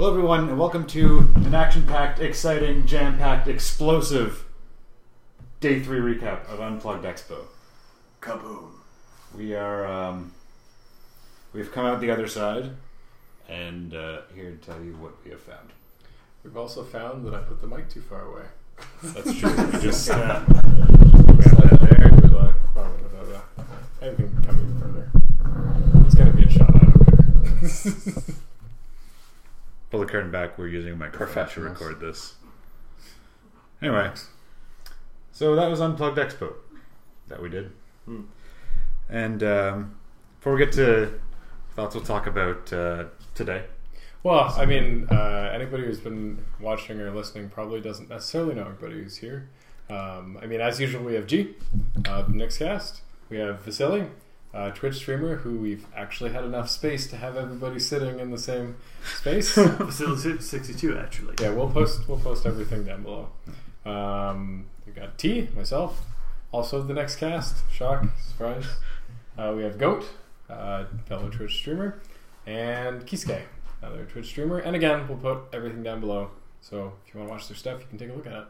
Hello everyone, and welcome to an action-packed, exciting, jam-packed, explosive Day 3 recap of Unplugged Expo. Kaboom. We've come out the other side, and here to tell you what we have found. We've also found that I put the mic too far away. That's true. We just we had that there. We're like, I can come even further. It's gonna be a shot. I don't care. pull the curtain back. We're using a microphone to record this. Anyway, so that was Unplugged Expo that we did. And before we get to thoughts, we'll talk about today. Well, I mean, anybody who's been watching or listening probably doesn't necessarily know everybody who's here. I mean, as usual, we have G, Nickscast. We have Vasily, Twitch streamer, who we've actually had enough space to have everybody sitting in the same space. Vasily 62, actually. Yeah, we'll post everything down below. We got T, myself, also the Nickscast. Shock, surprise. We have Goat, fellow Twitch streamer, and Kisuke, another Twitch streamer. And again, we'll put everything down below. So if you want to watch their stuff, you can take a look at it.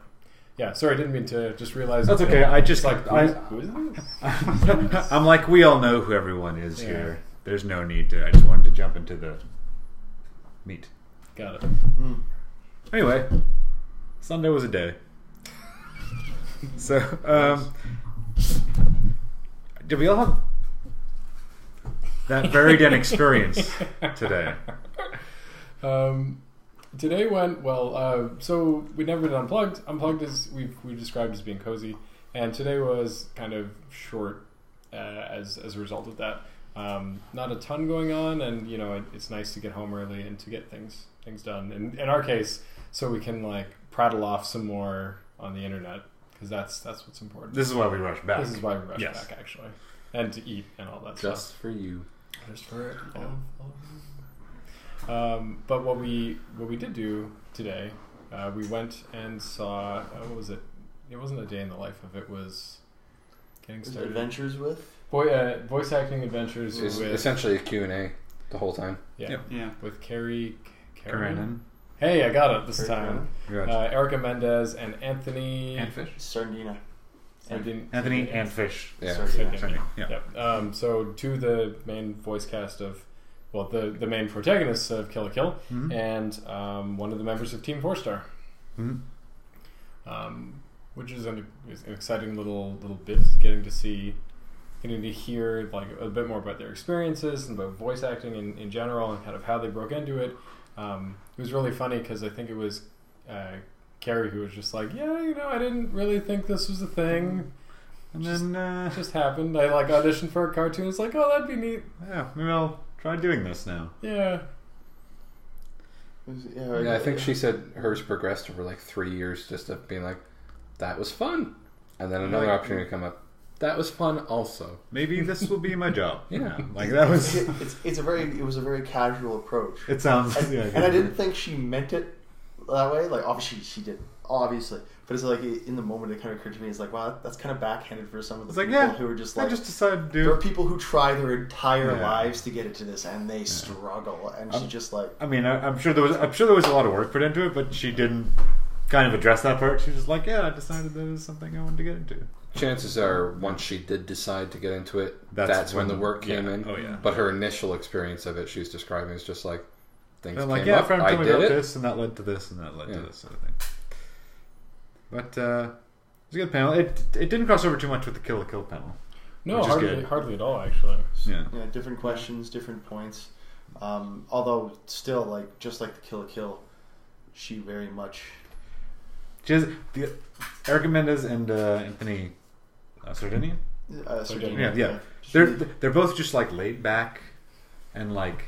Yeah, sorry, I didn't mean to just realize. That's okay. I just like who is this? I'm like, we all know who everyone is here. There's no need to. I just wanted to jump into the meat. Got it. Anyway, Sunday was a day. So, did we all have that very den experience today? Today went well. So we'd never been unplugged. Unplugged is we've described as being cozy, and today was kind of short as a result of that. Not a ton going on, and you know it's nice to get home early and to get things done. In our case, so we can like prattle off some more on the internet because that's what's important. This is why we rush back. This is why we rush back actually, and to eat and all that stuff. Just for you. Just for all of you. But what we did do today, we went and saw what was it? It wasn't a day in the life of it. Was getting started. Adventures with Voice acting adventures It's with essentially a Q&A the whole time. yeah with Carrie Karen. Hey, I got it this time. Good. Erica Mendez and Anthony Antfish. Sardina. Anthony Antfish. Yeah. Sardina. Yeah. Yep. So two of the main voice cast of, well, the main protagonists of Kill la Kill, and one of the members of Team 4-Star, which is an exciting little bit, getting to hear like a bit more about their experiences and about voice acting in general and kind of how they broke into it. It was really funny because I think it was Carrie who was just like, I didn't really think this was a thing. And then it just happened. I like auditioned for a cartoon. It's like, oh, that'd be neat. Yeah, maybe I'll try doing this now. Yeah. Yeah, I think she said hers progressed over like 3 years just of being like, that was fun. And then another opportunity come up. That was fun also. Maybe this will be my job. Yeah. Like that was It was a very casual approach. It sounds and I didn't think she meant it that way. Like obviously she did, obviously. But it's like in the moment it kind of occurred to me, it's like, wow, that's kind of backhanded for some of the people who are just like, I just decided to do. There are people who try their entire lives to get into this and they struggle, and she just like. I mean, I'm sure there was a lot of work put into it, but she didn't kind of address that part. She was just like, I decided that was something I wanted to get into. Chances are, once she did decide to get into it, that's when the work came in. Oh yeah. But her initial experience of it, she's describing as just like things came like, up. Friend I told me did about it. this, and that led to this, and that led to this sort of thing. But it was a good panel. It didn't cross over too much with the Kill la Kill panel. No, hardly at all, actually. Yeah. Different questions, different points. Although still, like just like the Kill la Kill, she very much. She has Erica Mendez and Anthony Sardinian. Sardina. Yeah. They're both just like laid back, and like,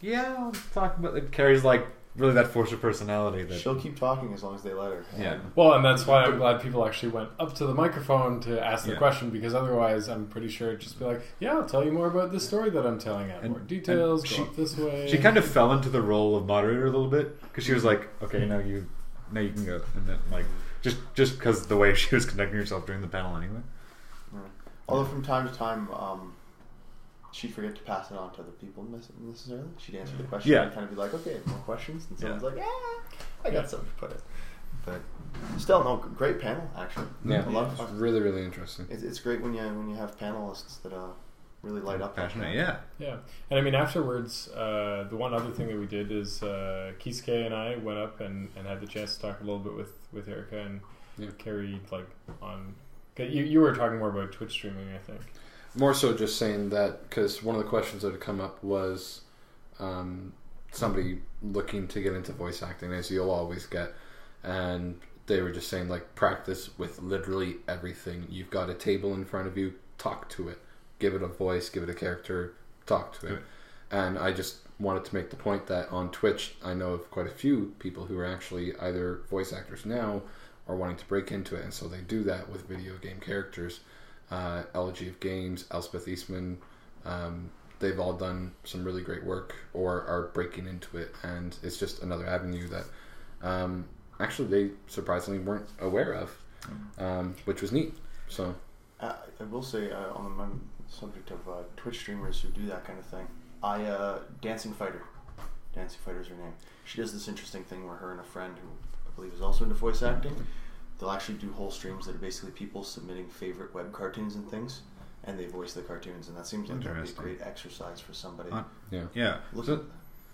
I'll talk about it. Carrie's like really that force of personality that she'll keep talking as long as they let her. Yeah. Well, and that's why I'm glad people actually went up to the microphone to ask the question, because otherwise I'm pretty sure it'd just be like, I'll tell you more about this story that I'm telling. Add more details, go up this way. She kind of fell into the role of moderator a little bit, because she was like, okay, now you can go. And then like, just because the way she was conducting herself during the panel anyway. Although from time to time, she'd forget to pass it on to other people necessarily. She'd answer the question and kind of be like, okay, more questions, and someone's like, I got something to put in. But still, no, great panel actually. Yeah, a lot of fun. It's really, really interesting. It's great when you have panelists that really light up. Passionate, yeah. And I mean, afterwards, the one other thing that we did is Kisuke and I went up and had the chance to talk a little bit with Erica and Carrie, like on. You were talking more about Twitch streaming, I think. More so, just saying that because one of the questions that had come up was somebody looking to get into voice acting, as you'll always get. And they were just saying, like, practice with literally everything. You've got a table in front of you, talk to it. Give it a voice, give it a character, talk to it. And I just wanted to make the point that on Twitch, I know of quite a few people who are actually either voice actors now or wanting to break into it. And so they do that with video game characters. Elegy of Games, Elspeth Eastman, they've all done some really great work or are breaking into it. And it's just another avenue that... actually, they surprisingly weren't aware of, which was neat. So, I will say on the subject of Twitch streamers who do that kind of thing, Dancing Fighter's her name. She does this interesting thing where her and a friend who I believe is also into voice acting, they'll actually do whole streams that are basically people submitting favorite web cartoons and things, and they voice the cartoons, and that seems like that'd be a great exercise for somebody.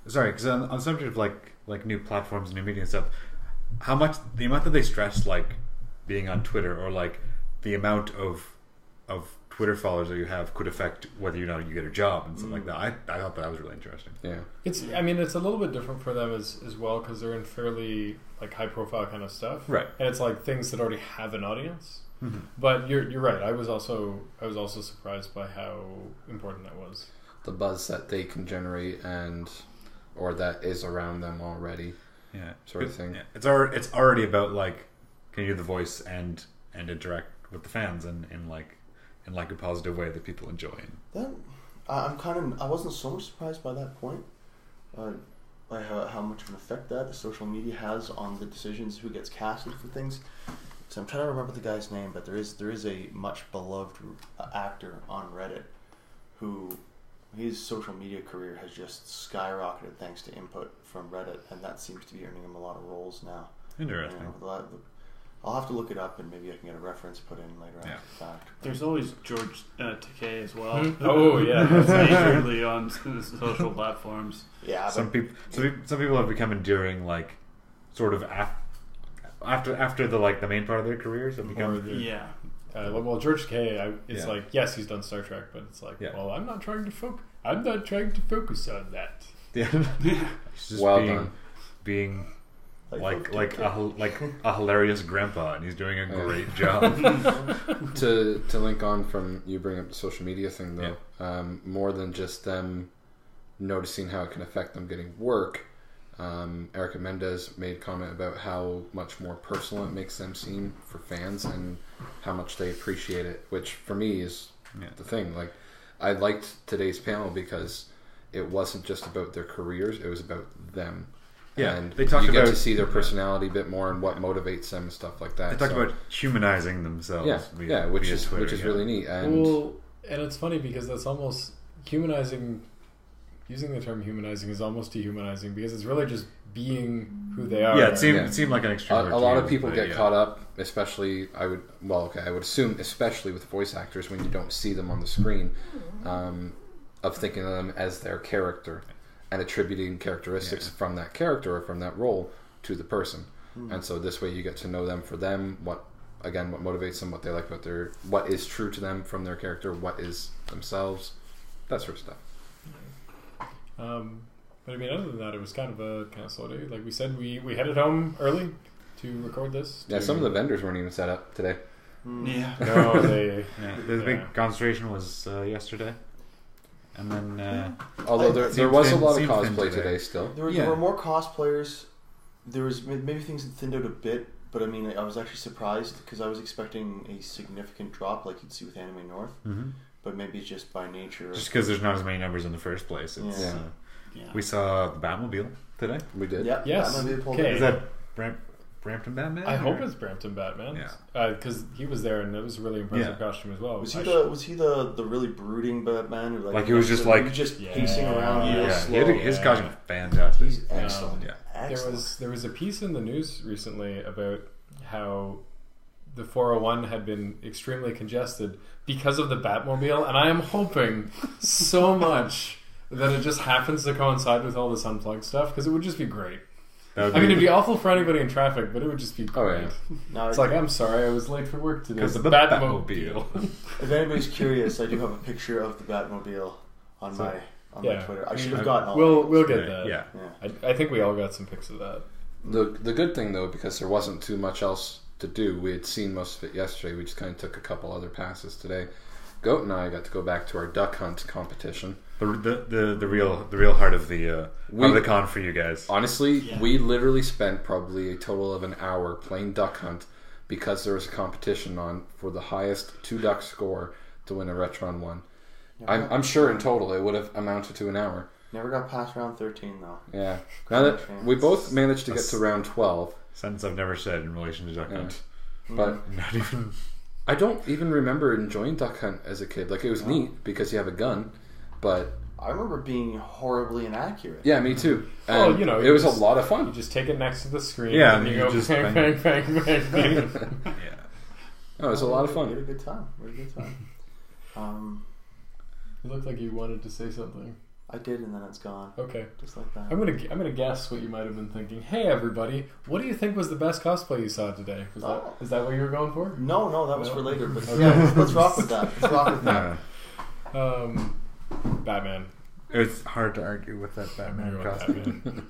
Sorry, because on the subject of like new platforms and new media and stuff. The amount that they stress like being on Twitter or like the amount of Twitter followers that you have could affect whether or not you get a job and stuff like that. I thought that was really interesting. Yeah, it's a little bit different for them as well because they're in fairly like high profile kind of stuff, right? And it's like things that already have an audience. Mm-hmm. But you're right. I was also surprised by how important that was. The buzz that they can generate or that is around them already. Yeah, sort of thing. Yeah. It's already about like can you do the voice and interact with the fans in a positive way that people enjoy. Then I wasn't so much surprised by that point, by how much of an effect that the social media has on the decisions who gets casted for things. So I'm trying to remember the guy's name, but there is a much beloved actor on Reddit who. His social media career has just skyrocketed thanks to input from Reddit, and that seems to be earning him a lot of roles now. Interesting. I'll have to look it up, and maybe I can get a reference put in later after the fact. There's always George Takei as well. Oh yeah, majorly on social platforms. Yeah, some people have become enduring, like sort of after the main part of their careers have become well, George Takei, it's like yes, he's done Star Trek, but it's like well, I'm not trying to focus on that. Yeah, he's just being like a hilarious grandpa, and he's doing a great job. To link on from you bring up the social media thing though, more than just them noticing how it can affect them getting work. Erica Mendez made comment about how much more personal it makes them seem for fans and how much they appreciate it, which for me is the thing. Like, I liked today's panel because it wasn't just about their careers, it was about them. Yeah, and they talked you about get to see their personality a bit more and what motivates them and stuff like that. They talked about humanizing themselves. Which is really neat. And it's funny because that's almost humanizing. Using the term humanizing is almost dehumanizing because it's really just being who they are. Yeah, it seemed like an extreme. A lot of people get caught up, especially I would assume, especially with voice actors when you don't see them on the screen, of thinking of them as their character and attributing characteristics from that character or from that role to the person. And so this way you get to know them for them, what motivates them, what they like about what is true to them from their character, what is themselves, that sort of stuff. But I mean, other than that, it was kind of a slow day. Like we said, we headed home early to record this. Yeah, some of the vendors weren't even set up today. Yeah. No, they. The big concentration was yesterday, and then. Although there was a lot of cosplay today still. There were more cosplayers. There was maybe things that thinned out a bit, but I mean, I was actually surprised because I was expecting a significant drop, like you'd see with Anime North. Mm-hmm. But maybe it's just by nature. Just because there's not as many numbers in the first place. We saw the Batmobile today. We did. Yeah. Yes. Batmobile pulled in. Is that brand Brampton Batman? I hope it's Brampton Batman. Yeah. Because he was there and it was a really impressive costume as well. Was he the really brooding Batman? Or like he was just like pacing around real slow? His costume was fantastic. He's excellent. Excellent. There was a piece in the news recently about how the 401 had been extremely congested because of the Batmobile, and I am hoping so much that it just happens to coincide with all this Unplugged stuff, because it would just be great. I mean, it'd be awful for anybody in traffic, but it would just be great. No, it's like, I'm sorry, I was late for work today. Because the the Batmobile. If anybody's curious, I do have a picture of the Batmobile on my Twitter. I should have gotten all We'll get that. Yeah. I think we all got some pics of that. The good thing, though, because there wasn't too much else to do, we had seen most of it yesterday. We just kind of took a couple other passes today. Goat and I got to go back to our duck hunt competition. The real heart of the con for you guys. Honestly, we literally spent probably a total of an hour playing duck hunt because there was a competition on for the highest 2 duck score to win a Retron 1. I'm sure in total it would have amounted to an hour. Never got past round 13 though. Yeah. Now that we both managed to get to round 12. Sentence I've never said in relation to duck hunt. But not even. I don't even remember enjoying duck hunt as a kid. Like, it was neat because you have a gun, but I remember being horribly inaccurate. Yeah, me too. And it was a lot of fun. You just take it next to the screen. Yeah, and you go just bang, bang, bang, bang, bang. Yeah. Oh, it was a lot of fun. We had a good time. You looked like you wanted to say something. I did, and then it's gone. Okay. Just like that. I'm gonna guess what you might have been thinking. Hey, everybody, what do you think was the best cosplay you saw today? Is that what you were going for? No, that was for later. But yeah, let's rock with that. Batman. It's hard to argue with that Batman costume.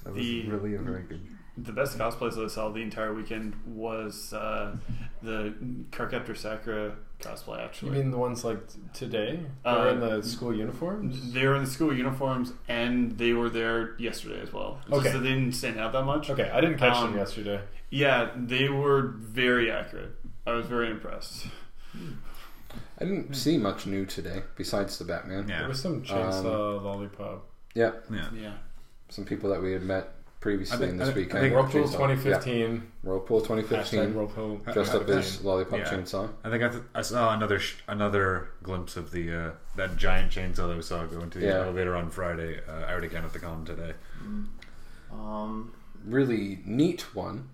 That was really a very good. The best cosplays that I saw the entire weekend was the Carcaptor Sakura cosplay, actually. You mean the ones like today? They were in the school uniforms? They were in the school uniforms, and they were there yesterday as well. Okay. Just that they didn't stand out that much. Okay, I didn't catch them yesterday. Yeah, they were very accurate. I was very impressed. I didn't see much new today besides the Batman. Yeah. There was some chainsaw lollipop. Yeah. Yeah. Some people that we had met previously in this weekend. I think Whirlpool 2015. Yeah. Whirlpool 2015. Whirlpool. Dressed up as Lollipop Chainsaw. I think I saw another glimpse of the that giant chainsaw that we saw go into the elevator on Friday. Out again at the con today. Really neat one,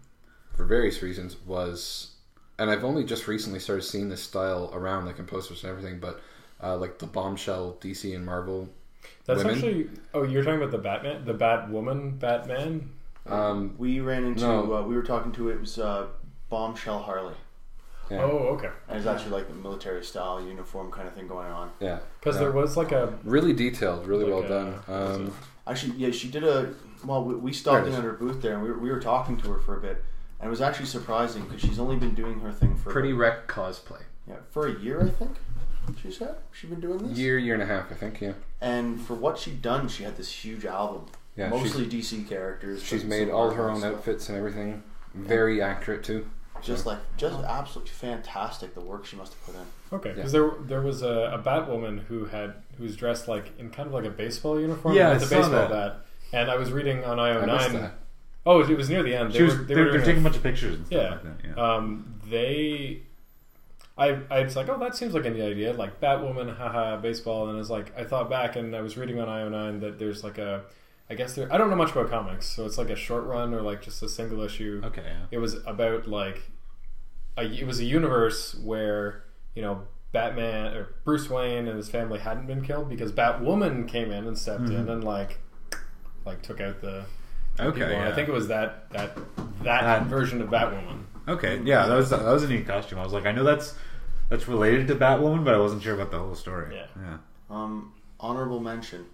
for various reasons, was, and I've only just recently started seeing this style around, like in posters and everything, but like the bombshell DC and Marvel. That's women. actually. Oh, you're talking about the Batman, the Batwoman, Batman. We ran into. We were talking to it. It was Bombshell Harley. Yeah. Oh, okay. And it's actually like the military style uniform kind of thing going on. Yeah, because there was like a really detailed, really well done. Actually, yeah, she did a. Well, we stopped in at her booth there, and we were talking to her for a bit, and it was actually surprising because she's only been doing her thing for Pretty Wreck cosplay. Yeah, for a year, I think. She said she's been doing this year and a half, I think. Yeah. And for what she'd done, she had this huge album. Yeah, mostly DC characters. She's made all her own outfits and everything. Very accurate too. Just absolutely fantastic. The work she must have put in. Okay, because there was a Batwoman who was dressed like in kind of like a baseball uniform. Yeah, with a baseball bat. And I was reading on IO9. Oh, it was near the end. They were taking a bunch of pictures and stuff like that. Yeah. I was like, oh, that seems like a neat idea. Like Batwoman, haha, baseball. And I was like, I thought back, and I was reading on IO9 that there's like I don't know much about comics, so it's like a short run or like just a single issue. Okay. Yeah. It was about like it was a universe where Batman or Bruce Wayne and his family hadn't been killed because Batwoman came in and stepped in and like took out the people. Yeah. I think it was that version of Batwoman. Okay, yeah, that was a neat costume. I was like, I know that's related to Batwoman, but I wasn't sure about the whole story. Yeah. Honorable mention.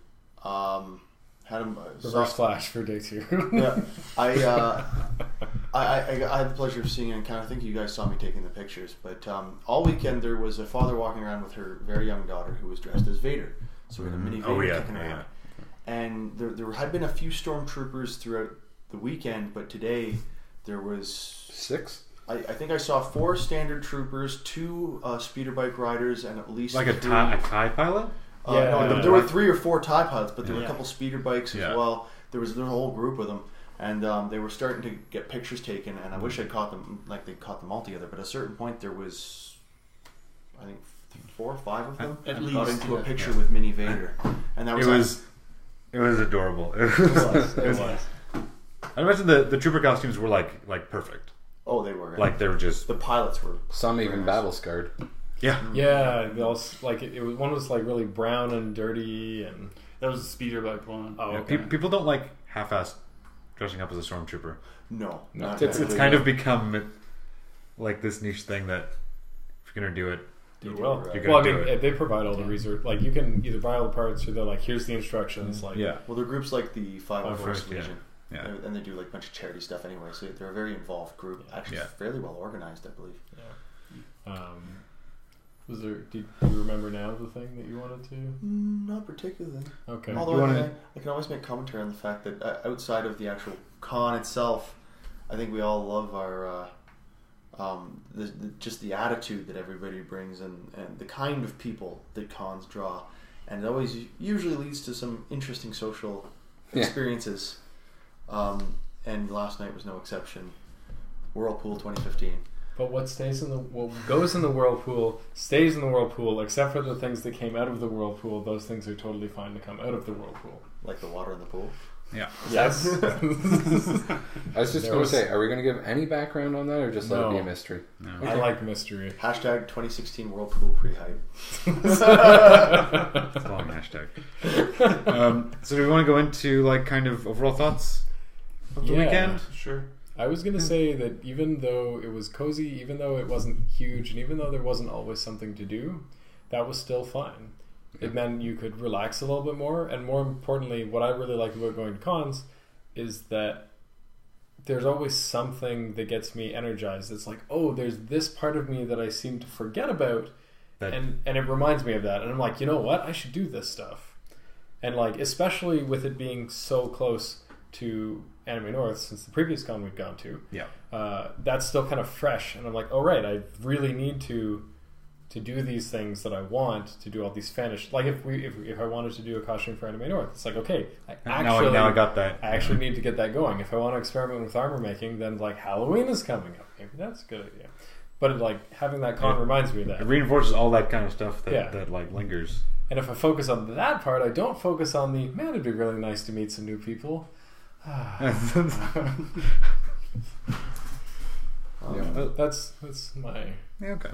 Had him Reverse Flash for day 2. Yeah, I had the pleasure of seeing it, and kind of think you guys saw me taking the pictures. But all weekend there was a father walking around with her very young daughter who was dressed as Vader. So we had a mini Vader kicking around. And there had been a few stormtroopers throughout the weekend, but today there was 6. I think I saw 4 standard troopers, 2 speeder bike riders, and at least like a TIE pilot. There were 3 or 4 TIE pilots, but there were a couple speeder bikes as well. There was a whole group of them. And they were starting to get pictures taken, and I wish I'd caught them, like they caught them all together. But at a certain point, there was, I think, 4 or 5 of them. At got least, into a picture with Mini Vader, and that was it was adorable. It was. I imagine the trooper costumes were like perfect. Oh, they were. Like they were just the pilots were. Some even nice. battle scarred. Yeah. Yeah, they all, like it was, one was like really brown and dirty, and That was the speeder bike one. oh, Yeah, okay. people don't like half-assed dressing up as a stormtrooper. No, No, not It's technically. kind of become like this niche thing that if you're gonna do it, do it do well. it right. You gotta Well, I do mean, it. they provide all the research. Like you can either buy all the parts, or they're like, here's the instructions. Like, yeah, Well, they're groups like the 501st yeah. Legion, yeah. and they do like a bunch of charity stuff anyway. So they're a very involved group. Actually, Yeah. fairly well organized, I believe. Was there? Do you remember now the thing that you wanted to? Not particularly. Okay. Although You wanna- I can always make commentary on the fact that outside of the actual con itself, I think we all love our just the attitude that everybody brings and the kind of people that cons draw, and it always usually leads to some interesting social experiences. And last night was no exception. Whirlpool 2015. But what goes in the whirlpool stays in the whirlpool, except for the things that came out of the whirlpool. Those things are totally fine to come out of the whirlpool. Like the water in the pool. Yeah. Yes. I was just going to say, are we going to give any background on that, or just let it be No. a mystery? No. I like mystery. Hashtag 2016 Whirlpool pre-hype. It's a long hashtag. So do we want to go into like kind of overall thoughts of the weekend? Sure. I was going to say that even though it was cozy, even though it wasn't huge, and even though there wasn't always something to do, that was still fun. It meant you could relax a little bit more, and more importantly, what I really like about going to cons is that there's always something that gets me energized. It's like, oh, there's this part of me that I seem to forget about, and it reminds me of that. And I'm like, you know what? I should do this stuff. And like, especially with it being so close to Anime North, since the previous con we've gone to, that's still kind of fresh. And I'm like, oh right, I really need to do these things that I want to do, all these fanish. Like if I wanted to do a costume for Anime North, it's like, okay, Now I got that. I actually need to get that going. If I want to experiment with armor making, then like Halloween is coming up. Maybe that's a good idea. But like having that con reminds me of that. It reinforces all that kind of stuff that, Yeah. that like lingers. And if I focus on that part, I don't focus on the, man, it'd be really nice to meet some new people. That's my... Yeah, okay.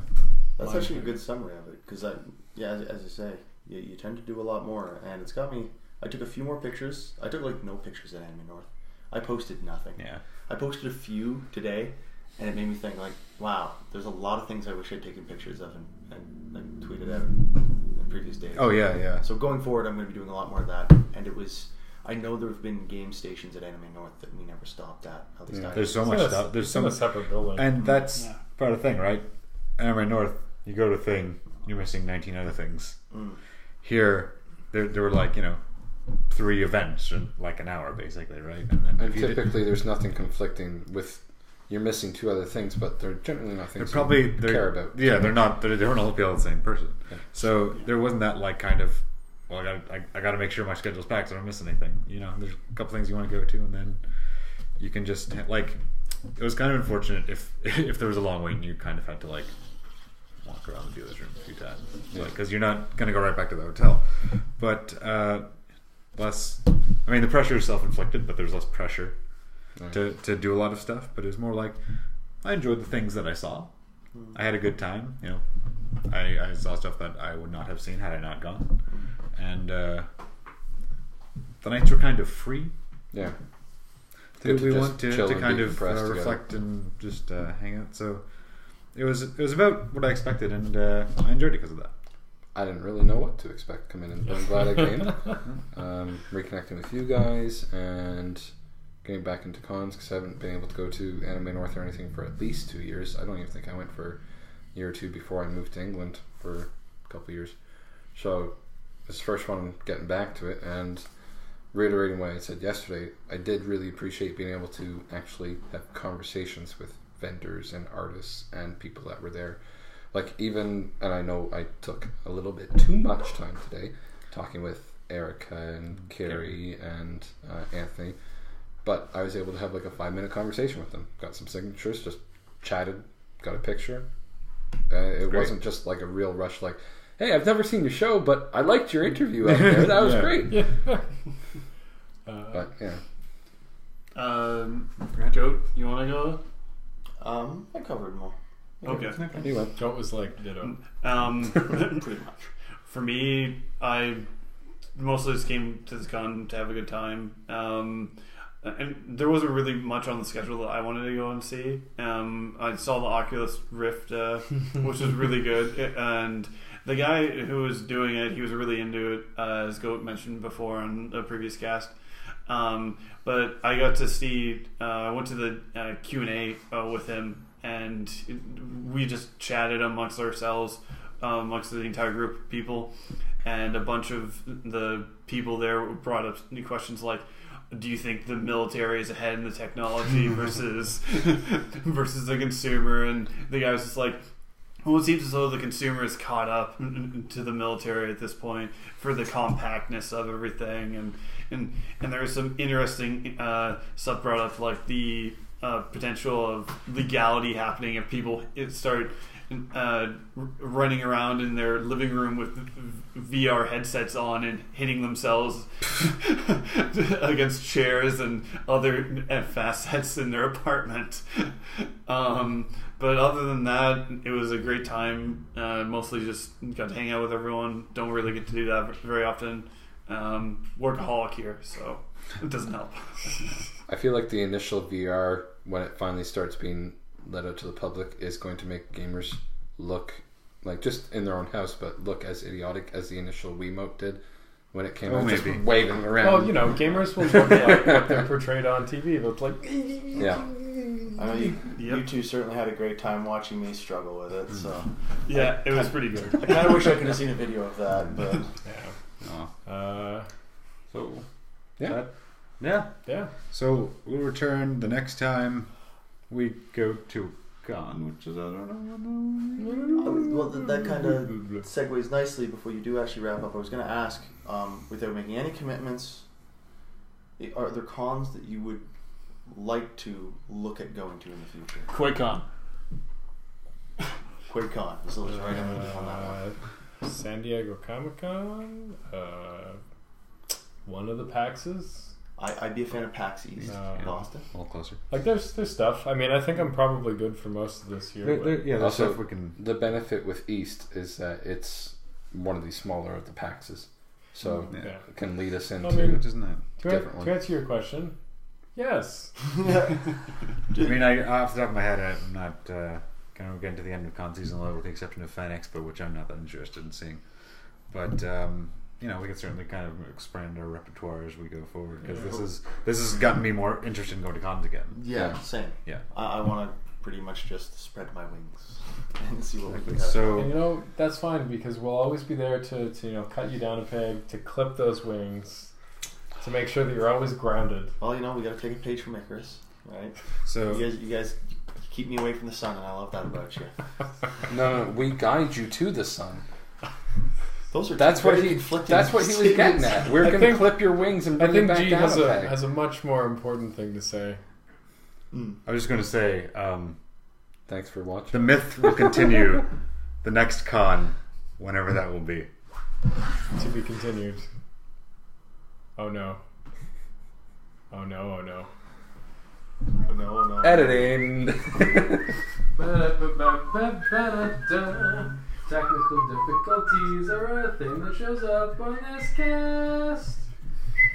That's Mine. actually a good summary of it, because as you say, you tend to do a lot more, and it's got me. I took a few more pictures. I took like no pictures at Anime North. I posted nothing. Yeah. I posted a few today, and it made me think like, wow, there's a lot of things I wish I'd taken pictures of and like tweeted out in previous days. Oh yeah. So going forward, I'm going to be doing a lot more of that, and it was. I know there have been game stations at Anime North that we never stopped at. At least I There's so much stuff. There's so in a much, separate building. and that's part of the thing, right? Anime North, you go to a thing, you're missing 19 other things. Here, there were like 3 events in like an hour, basically, right? And then And typically, there's nothing conflicting with. You're missing 2 other things, but they're generally not things you care about. Yeah, they're not. They don't all appeal to the same person. Yeah. So there wasn't that like kind of. Well, I got to make sure my schedule's packed so I don't miss anything. There's a couple things you want to go to, and then you can just like. It was kind of unfortunate if there was a long wait and you kind of had to like walk around the dealer's room a few times, because you're not going to go right back to the hotel. But less. I mean, the pressure is self-inflicted, but there's less pressure to do a lot of stuff. But it was more like I enjoyed the things that I saw. I had a good time. I saw stuff that I would not have seen had I not gone. And the nights were kind of free. Yeah. We want to chill and kind of decompress reflect and just hang out. So it was about what I expected, and I enjoyed it because of that. I didn't really know what to expect coming in, but I'm glad I came. Reconnecting with you guys and getting back into cons, because I haven't been able to go to Anime North or anything for at least 2 years. I don't even think I went for a year or 2 before I moved to England for a couple of years. So this is the first one I'm getting back to it, and reiterating what I said yesterday, I did really appreciate being able to actually have conversations with vendors and artists and people that were there. Like even, and I know I took a little bit too much time today talking with Erica and Carrie and Anthony. but I was able to have like a 5-minute conversation with them. Got some signatures, just chatted, got a picture. It Great. wasn't just like a real rush like, hey, I've never seen your show, but I liked your interview out there. That was Yeah. great. Yeah. But yeah. Joe, you want to go? I covered more. Okay. Anyway. Joe was like, ditto. Pretty much. For me, I mostly just came to this con to have a good time. And there wasn't really much on the schedule that I wanted to go and see. I saw the Oculus Rift, which was really good. And the guy who was doing it, he was really into it, as Goat mentioned before on a previous cast. But I got to see, I went to the Q&A with him, and we just chatted amongst ourselves, amongst the entire group of people, and a bunch of the people there brought up questions like, do you think the military is ahead in the technology versus the consumer? And the guy was just like, well, it seems as though the consumer is caught up to the military at this point for the compactness of everything, and there was some interesting stuff brought up, like the potential of legality happening if people start running around in their living room with VR headsets on and hitting themselves against chairs and other facets in their apartment. But other than that, it was a great time. Mostly just got to hang out with everyone. Don't really get to do that very often. Workaholic here, so it doesn't help. I feel like the initial VR, when it finally starts being let out to the public, is going to make gamers look like, just in their own house, but look as idiotic as the initial Wiimote did when it came out, just maybe. waving around. Well, you know, gamers will look like what they're portrayed on TV. They'll like, Yeah. I know you two certainly had a great time watching me struggle with it, so Yeah, it was pretty good. I kind of wish I could have seen a video of that, but yeah. So, Yeah. Yeah. So we'll return the next time we go to con, which is, I don't know. well, that kind of segues nicely before you do actually wrap up. I was going to ask, without making any commitments, are there cons that you would like to look at going to in the future? QuakeCon. QuakeCon. This was right on that one. San Diego Comic-Con, one of the PAXs. I'd be a fan of PAX East in Boston. All closer. Like, there's stuff. I mean, I think I'm probably good for most of this year. But Yeah, that's Also, stuff we can. the benefit with East is that it's one of the smaller of the PAXs, so Yeah. it can lead us into. I mean, Which isn't that? different one. to answer your question, yes. I mean, off the top of my head, I'm not kind of getting to the end of con season level, with the exception of Fan Expo, which I'm not that interested in seeing. But you know, we can certainly kind of expand our repertoire as we go forward, because this has gotten me more interested in going to cons again. Yeah, same. Yeah. I want to pretty much just spread my wings and see what we can Exactly. get. So And you know, that's fine, because we'll always be there to you know, cut you down a peg, to clip those wings, to make sure that you're always grounded. Well, you know, we got to take a page from Icarus, right? so You guys keep me away from the sun, and I love that about you. No, we guide you to the sun. Those are That's two what very he. conflicting That's what he was getting statements. at. We're I going to think- clip your wings and I bring think it back G down has a a peg. has a much more important thing to say. I was just going to say, Thanks for watching. the myth will continue the next con, whenever that will be. To be continued. Oh no. Oh no, oh no. Oh, no. Editing. Technical difficulties are a thing that shows up on this cast.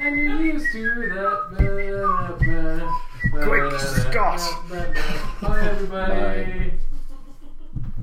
And you're used to that. Quick, Scott! Bye everybody. Bye.